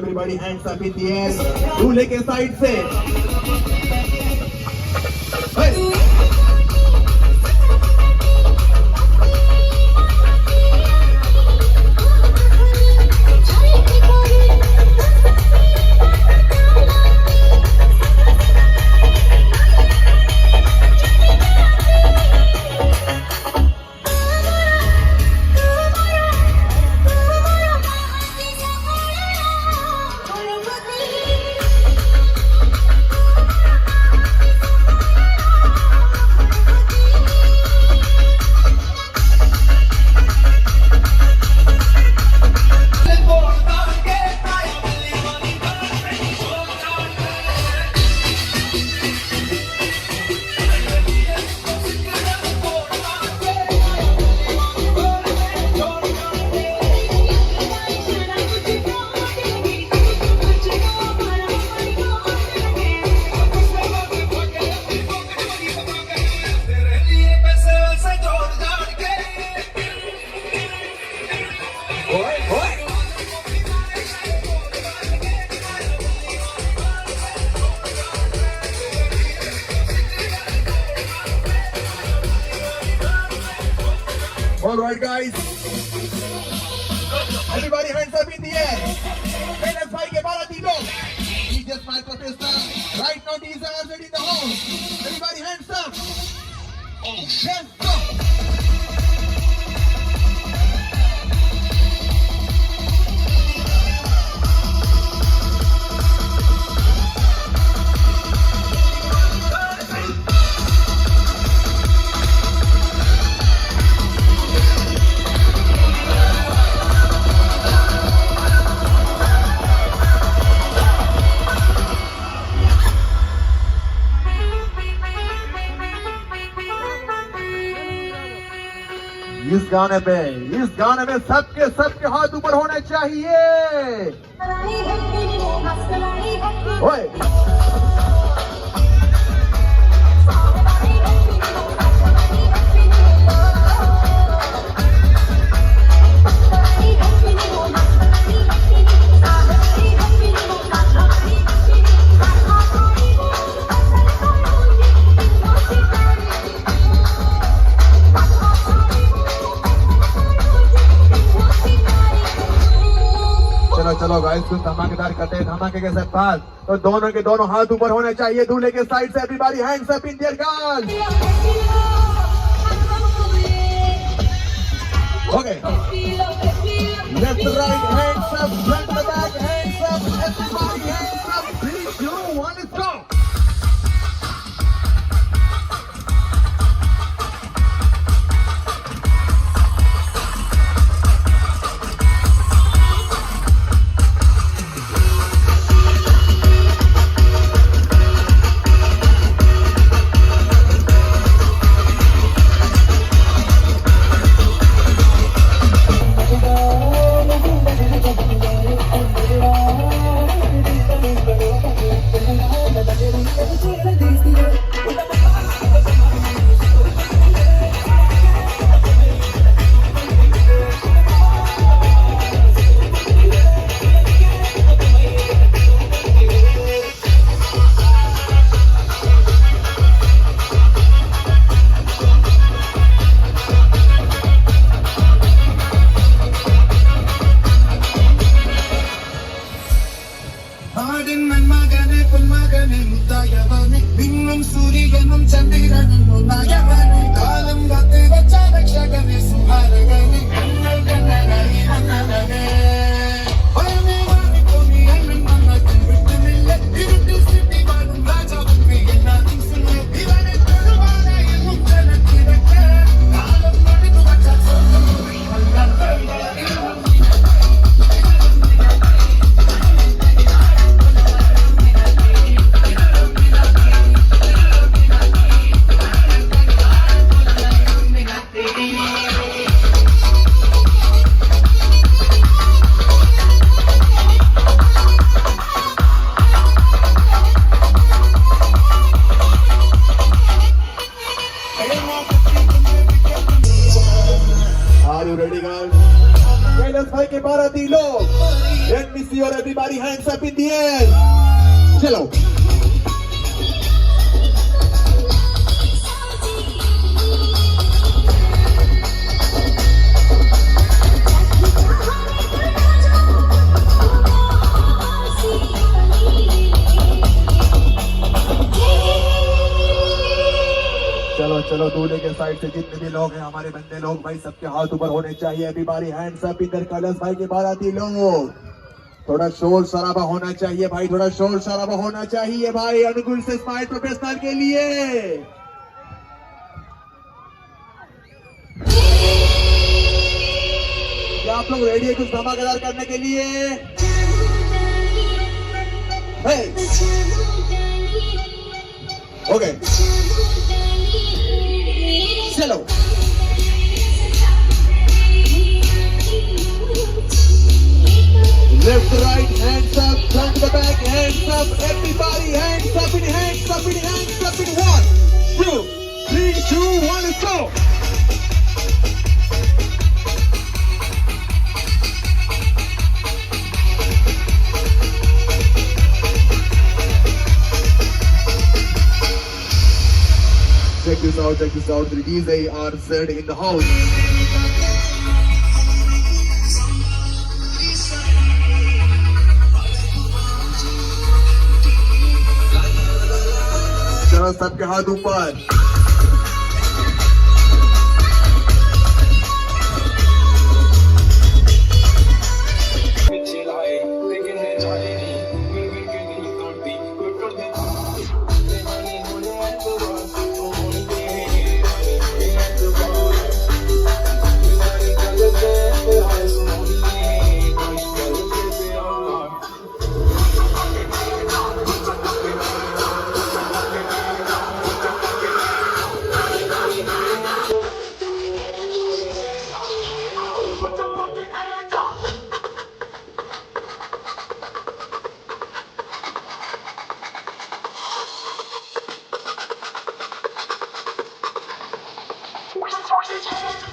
Everybody hands up in the air. दूल्हे के side से All right, guys. Everybody hands up in the air. Let's fight के बाराती लोग. DJ Smile Protester. Right now, DJ are already in the house. Everybody hands up. Hands up. इस गाने में सबके हाथ ऊपर होने चाहिए। ओए चलो गाइस, कुछ धमाकेदार करते हैं धमाके के साथ। तो दोनों के दोनों हाथ ऊपर होने चाहिए दूल्हे के साइड से। Everybody hands up in there girls. Okay, left right hands up, front to back hands up, everybody hands up. 3 2 1 let's go. चलो चलो चलो दूल्हे के साइड से जितने भी लोग हैं हमारे बंदे लोग भाई सबके हाथ ऊपर होने चाहिए एवरीबॉडी हैंड्स अप इधर कलर्स भाई के बाराती लोग थोड़ा शोर शराबा होना चाहिए भाई थोड़ा शोर शराबा होना चाहिए भाई अनुकूल से स्माइल प्रोफेशनल के लिए क्या आप लोग रेडी है कुछ धमाकेदार करने के लिए ओके चलो left right hands up front to back hands up everybody hands up in hands up in hands up in 1 2 3 2 1 let's go check this out the DJ are set in the house चलो सबके हाथ ऊपर Forces.